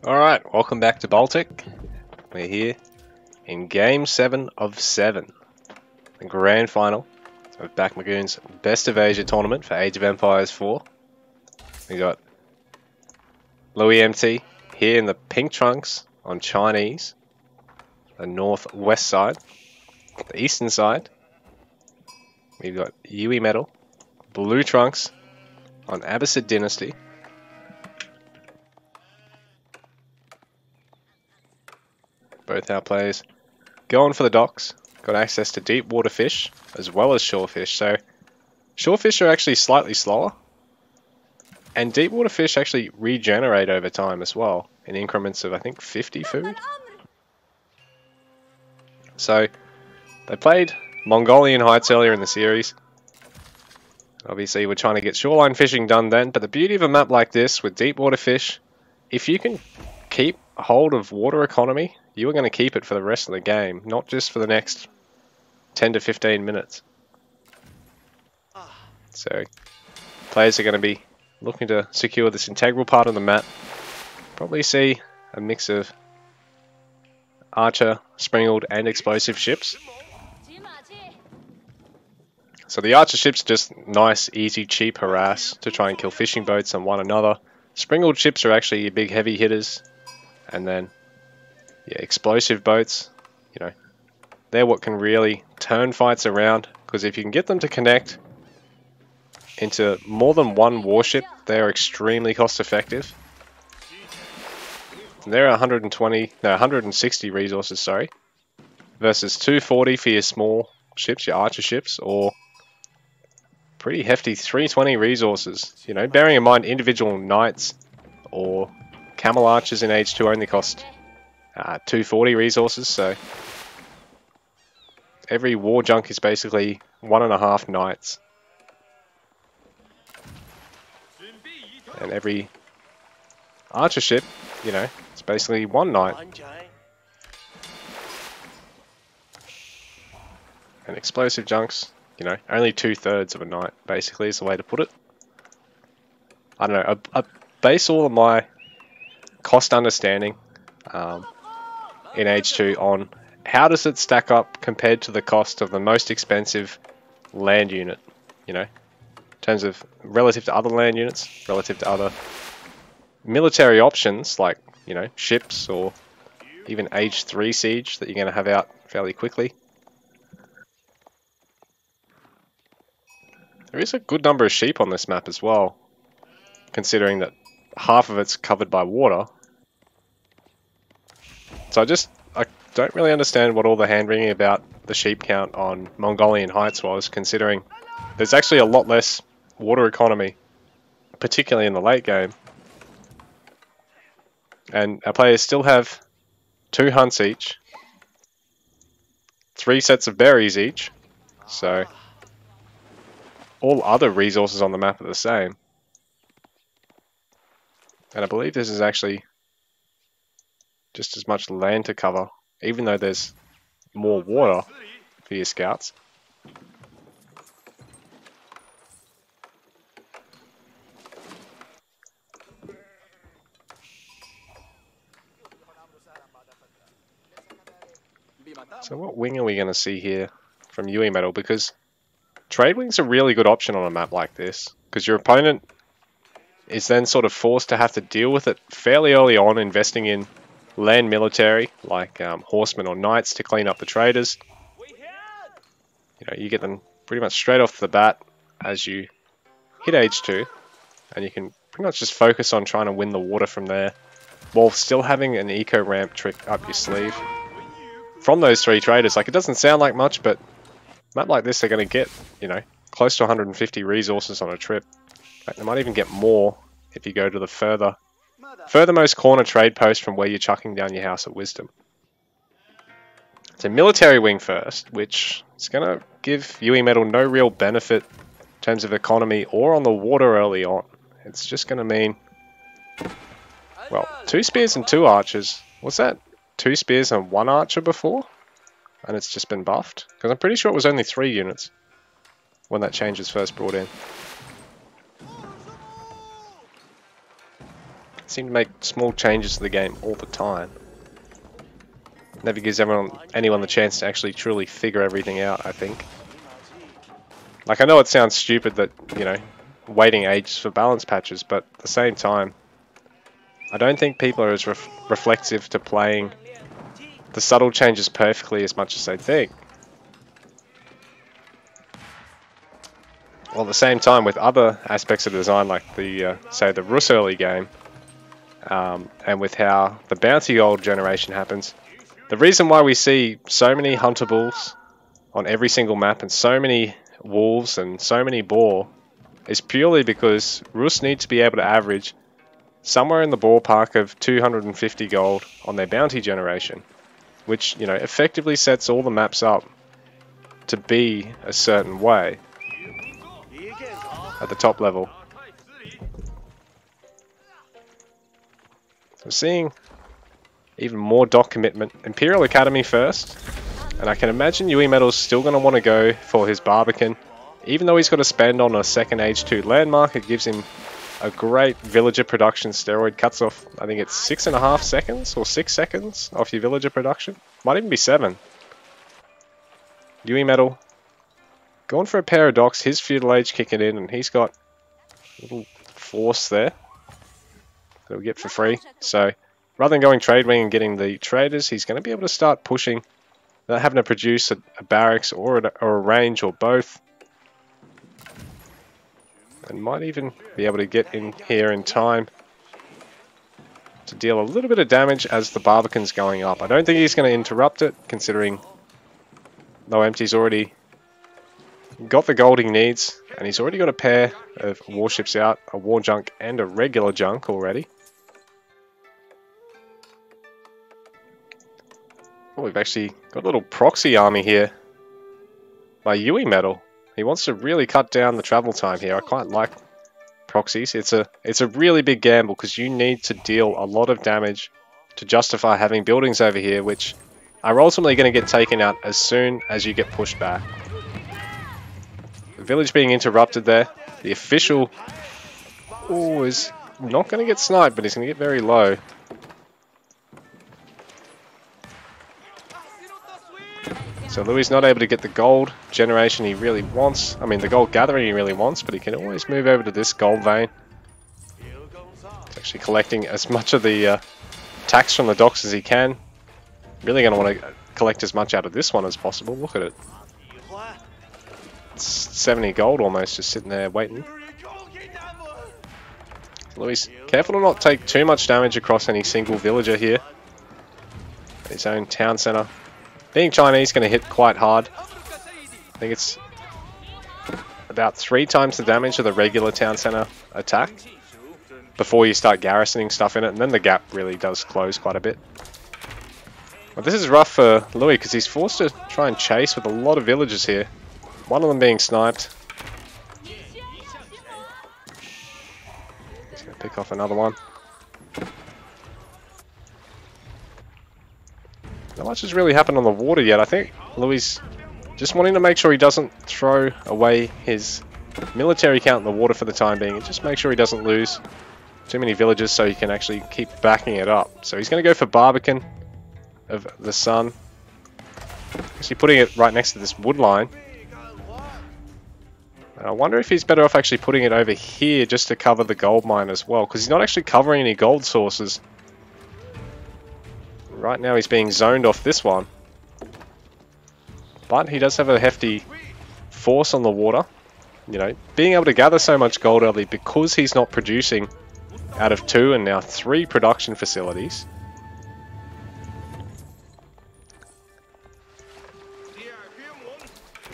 Alright, welcome back to Baltic. We're here in Game 7 of 7, the Grand Final of Back Magoon's Best of Asia tournament for Age of Empires 4. We got Louis MT here in the pink trunks on Chinese, the northwest side. The eastern side, we've got Yui Metal, blue trunks on Abbasid Dynasty. Both our players going for the docks. Got access to deep water fish as well as shore fish. So shore fish are actually slightly slower, and deep water fish actually regenerate over time as well in increments of I think 50 food. So they played Mongolian Heights earlier in the series. Obviously we're trying to get shoreline fishing done then, but the beauty of a map like this with deep water fish, if you can keep hold of water economy, you are going to keep it for the rest of the game, not just for the next 10 to 15 minutes. So players are going to be looking to secure this integral part of the map. Probably see a mix of archer, springled and explosive ships. So the archer ships are just nice, easy, cheap harass to try and kill fishing boats on one another. Springled ships are actually your big heavy hitters. And then, yeah, explosive boats, you know, they're what can really turn fights around. Because if you can get them to connect into more than one warship, they are extremely cost effective. And they're 160 resources, sorry, versus 240 for your small ships, your archer ships, or pretty hefty 320 resources. You know, bearing in mind individual knights or camel archers in Age 2 only cost 240 resources, so every war junk is basically 1.5 knights. And every archer ship, you know, it's basically 1 knight. And explosive junks, you know, only 2/3 of a knight, basically, is the way to put it. I don't know, I base all of my cost understanding in Age 2 on how does it stack up compared to the cost of the most expensive land unit, you know, in terms of relative to other land units, relative to other military options like, you know, ships or even Age 3 siege that you're going to have out fairly quickly. There is a good number of sheep on this map as well, considering that half of it's covered by water. So I don't really understand what all the hand-wringing about the sheep count on Mongolian Heights was, considering there's actually a lot less water economy, particularly in the late game. And our players still have 2 hunts each, 3 sets of berries each, so all other resources on the map are the same. And I believe this is actually just as much land to cover, even though there's more water for your scouts. So what wing are we going to see here from Yui Metal? Because trade wing's a really good option on a map like this, because your opponent is then sort of forced to have to deal with it fairly early on, investing in land military like horsemen or knights to clean up the traders. You know, you get them pretty much straight off the bat as you hit Age 2, and you can pretty much just focus on trying to win the water from there, while still having an eco ramp trick up your sleeve from those 3 traders. Like, it doesn't sound like much, but a map like this they're going to get, you know, close to 150 resources on a trip. In fact, they might even get more if you go to the furthermost corner trade post from where you're chucking down your House of Wisdom. It's a military wing first, which is going to give Yui Metal no real benefit in terms of economy or on the water early on. It's just going to mean, well, 2 spears and 2 archers. Was that 2 spears and 1 archer before? And it's just been buffed? Because I'm pretty sure it was only 3 units when that change was first brought in. seem to make small changes to the game all the time. Never gives anyone the chance to actually truly figure everything out, I think. Like, I know it sounds stupid that, you know, waiting ages for balance patches, but at the same time, I don't think people are as reflexive to playing the subtle changes perfectly as much as they think. Well, at the same time, with other aspects of design, like the, say, the Rus early game, and with how the bounty gold generation happens, the reason why we see so many huntables on every single map and so many wolves and so many boar is purely because Rus need to be able to average somewhere in the ballpark of 250 gold on their bounty generation, which, you know, effectively sets all the maps up to be a certain way at the top level. So seeing even more dock commitment. Imperial Academy first, and I can imagine Yui Metal's still going to want to go for his Barbican. Even though he's got to spend on a second Age 2 landmark, it gives him a great villager production steroid. Cuts off, I think it's 6.5 seconds or 6 seconds off your villager production. Might even be 7. Yui Metal going for a pair of docks, his feudal age kicking in, and he's got a little force there that we get for free. So rather than going trade wing and getting the traders, he's going to be able to start pushing, not having to produce a barracks or a range or both. And might even be able to get in here in time to deal a little bit of damage as the Barbican's going up. I don't think he's going to interrupt it, considering No Empty's already got the gold he needs, and he's already got a pair of warships out, a war junk and a regular junk already. Oh, we've actually got a little proxy army here by Yui Metal. He wants to really cut down the travel time here. I quite like proxies. It's a really big gamble because you need to deal a lot of damage to justify having buildings over here, which are ultimately going to get taken out as soon as you get pushed back. The village being interrupted there. The official is not going to get sniped, but he's going to get very low. So Louis not able to get the gold generation he really wants. I mean, the gold gathering he really wants, but he can always move over to this gold vein. He's actually collecting as much of the tax from the docks as he can. Really going to want to collect as much out of this one as possible. Look at it. It's 70 gold almost just sitting there waiting. Louis, careful to not take too much damage across any single villager here. His own town centre. Being Chinese, going to hit quite hard. I think it's about 3 times the damage of the regular town centre attack before you start garrisoning stuff in it, and then the gap really does close quite a bit. But this is rough for Louis because he's forced to try and chase with a lot of villagers here. One of them being sniped. He's going to pick off another one. Not much has really happened on the water yet. I think Louis just wanting to make sure he doesn't throw away his military count in the water for the time being, and just make sure he doesn't lose too many villages so he can actually keep backing it up. So he's going to go for Barbican of the Sun. Actually putting it right next to this wood line. I wonder if he's better off actually putting it over here just to cover the gold mine as well, because he's not actually covering any gold sources. Right now he's being zoned off this one. But he does have a hefty force on the water. You know, being able to gather so much gold early because he's not producing out of 2 and now 3 production facilities.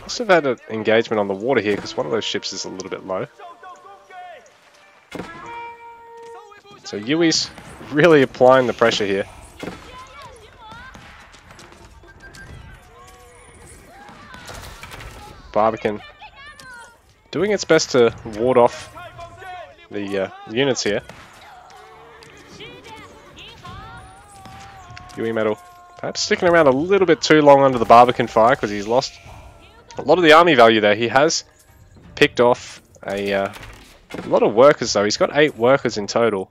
Must have had an engagement on the water here because one of those ships is a little bit low. So Yui's really applying the pressure here. Barbican doing its best to ward off the units here. Yui Metal perhaps sticking around a little bit too long under the Barbican fire because he's lost a lot of the army value there. He has picked off a lot of workers though. He's got 8 workers in total.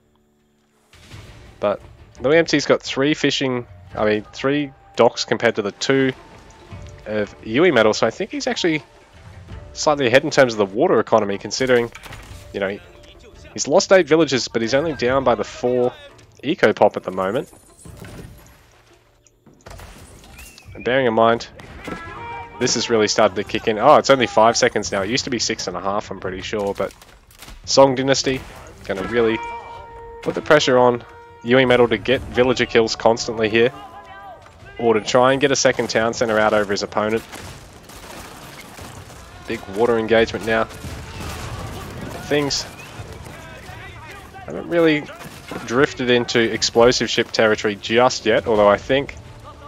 But Louis Empty's got 3 docks compared to the 2 of Yui Metal, so I think he's actually slightly ahead in terms of the water economy, considering, you know, he's lost 8 villages, but he's only down by the 4 eco pop at the moment. And bearing in mind, this has really started to kick in. Oh, it's only 5 seconds now. It used to be 6.5, I'm pretty sure, but Song Dynasty going to really put the pressure on Yui Metal to get villager kills constantly here, or to try and get a second town center out over his opponent. Big water engagement now. Things haven't really drifted into explosive ship territory just yet, although I think,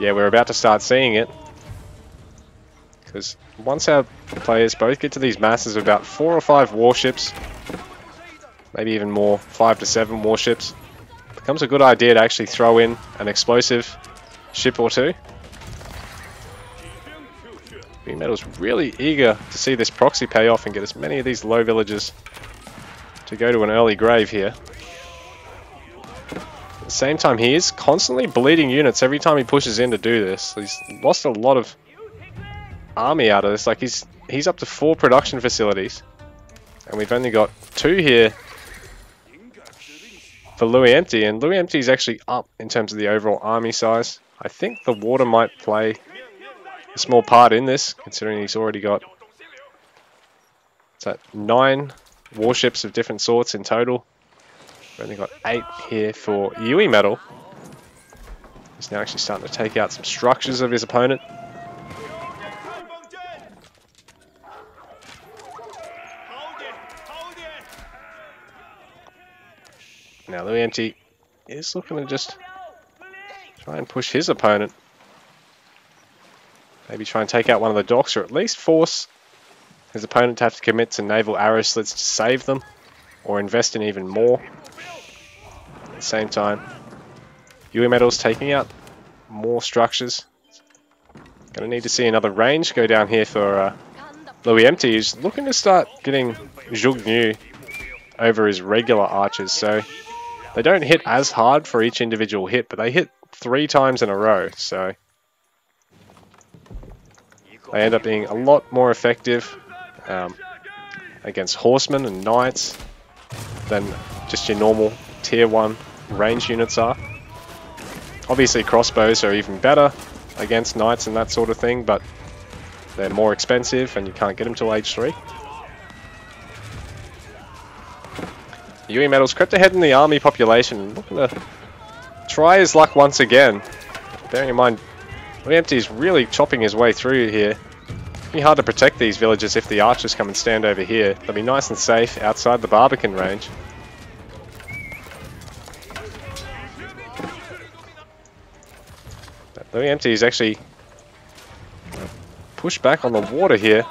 yeah, we're about to start seeing it. Because once our players both get to these masses of about 4 or 5 warships, maybe even more, 5 to 7 warships, it becomes a good idea to actually throw in an explosive ship or 2. B-Metal's really eager to see this proxy pay off and get as many of these low villages to go to an early grave here. At the same time, he is constantly bleeding units every time he pushes in to do this. He's lost a lot of army out of this. Like, he's up to 4 production facilities, and we've only got 2 here for Louis Empty, and Louis Empty is actually up in terms of the overall army size. I think the water might play a small part in this, considering he's already got 9 warships of different sorts in total. We've only got 8 here for Yui Metal. He's now actually starting to take out some structures of his opponent. Now Louis Empty is looking to just try and push his opponent. Maybe try and take out one of the docks, or at least force his opponent to have to commit to naval arrow slits to save them, or invest in even more. At the same time, Yui Metal's taking out more structures. Gonna need to see another range go down here for Louis Empty, who's looking to start getting Zhug Nu over his regular archers. So they don't hit as hard for each individual hit, but they hit 3 times in a row, so they end up being a lot more effective against horsemen and knights than just your normal tier 1 range units are. Obviously crossbows are even better against knights and that sort of thing, but they're more expensive and you can't get them till age 3. Yui Metal's crept ahead in the army population, looking to try his luck once again. Bearing in mind, Louis Empty is really chopping his way through here. It'd be hard to protect these villages if the archers come and stand over here. They'll be nice and safe outside the Barbican range. But Louis Empty is actually pushed back on the water here.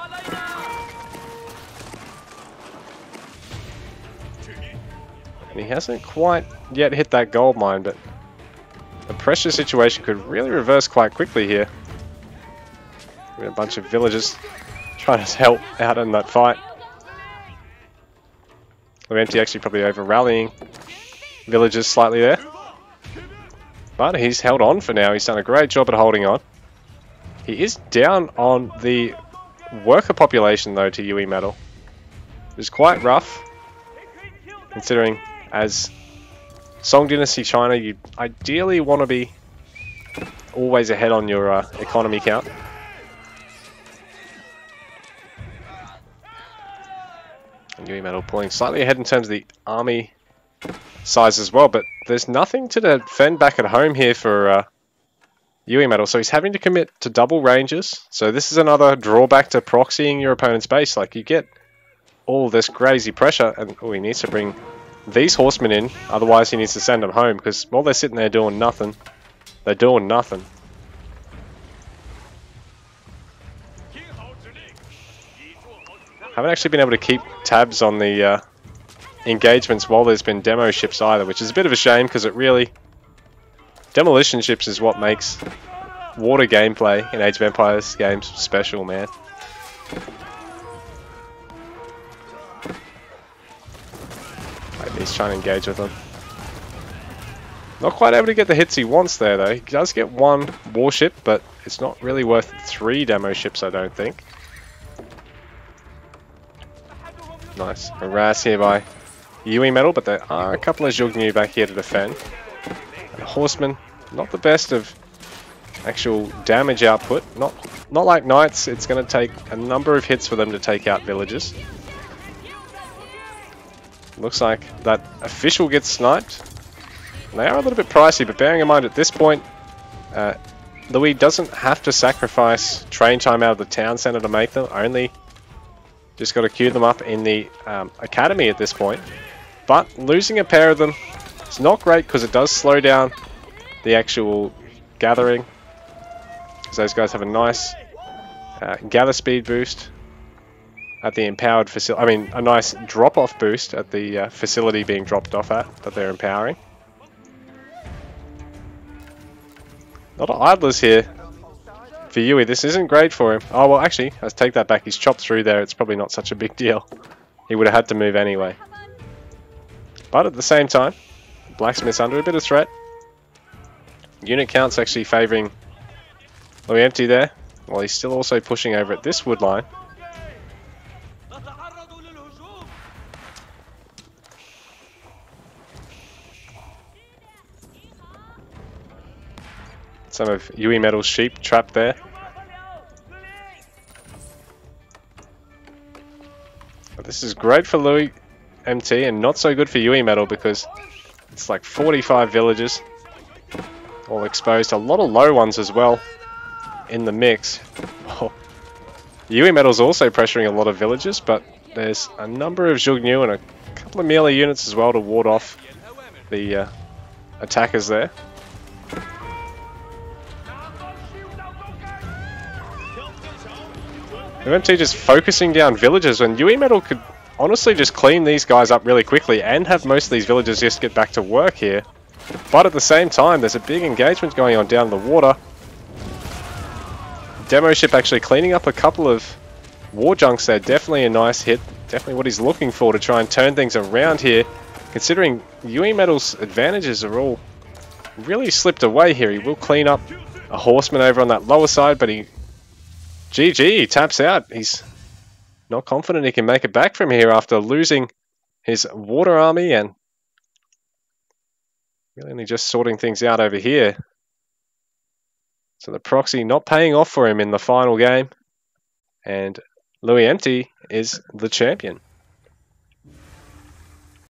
And he hasn't quite yet hit that gold mine, but the pressure situation could really reverse quite quickly here. We have a bunch of villagers trying to help out in that fight. Louis Empty actually probably over rallying villagers slightly there. But he's held on for now. He's done a great job at holding on. He is down on the worker population though to Yui Metal. It's quite rough, considering as Song Dynasty China, you ideally want to be always ahead on your economy count. And Yui Metal pulling slightly ahead in terms of the army size as well, but there's nothing to defend back at home here for Yui Metal, so he's having to commit to double ranges. So this is another drawback to proxying your opponent's base. Like, you get all this crazy pressure, and he needs to bring these horsemen in, otherwise he needs to send them home, because while they're sitting there doing nothing, they're doing nothing. Haven't actually been able to keep tabs on the engagements while there's been demo ships either, which is a bit of a shame, because it really... demolition ships is what makes water gameplay in Age of Empires games special, man. He's trying to engage with them. Not quite able to get the hits he wants there, though. He does get one warship, but it's not really worth 3 demo ships, I don't think. Nice harass here by Yui Metal, but there are a couple of Zhugnu back here to defend. And Horsemen, not the best of actual damage output. Not like Knights, it's going to take a number of hits for them to take out villages. Looks like that official gets sniped. They are a little bit pricey, but bearing in mind at this point, Louis doesn't have to sacrifice train time out of the town centre to make them. Only just got to queue them up in the academy at this point. But losing a pair of them is not great because it does slow down the actual gathering. Because those guys have a nice gather speed boost at the empowered facility. I mean, a nice drop-off boost at the facility being dropped off at that they're empowering. A lot of idlers here for Yui. This isn't great for him. Oh, well, actually, let's take that back. He's chopped through there. It's probably not such a big deal. He would have had to move anyway. But at the same time, Blacksmith's under a bit of threat. Unit count's actually favouring Louis Empty there, while he's still also pushing over at this wood line. Some of Yui Metal's sheep trapped there. But this is great for Louis MT and not so good for Yui Metal because it's like 45 villages all exposed. A lot of low ones as well in the mix. Oh. Yui Metal's also pressuring a lot of villages, but there's a number of Zhugnu and a couple of melee units as well to ward off the attackers there. MT just focusing down villages when Yui Metal could honestly just clean these guys up really quickly and have most of these villagers just get back to work here. But at the same time, there's a big engagement going on down the water. Demo ship actually cleaning up a couple of war junks there. Definitely a nice hit. Definitely what he's looking for to try and turn things around here. Considering Yui Metal's advantages are all really slipped away here. He will clean up a horseman over on that lower side, but GG, he taps out. He's not confident he can make it back from here after losing his water army and really only just sorting things out over here. So the proxy not paying off for him in the final game. And Louis Empty is the champion.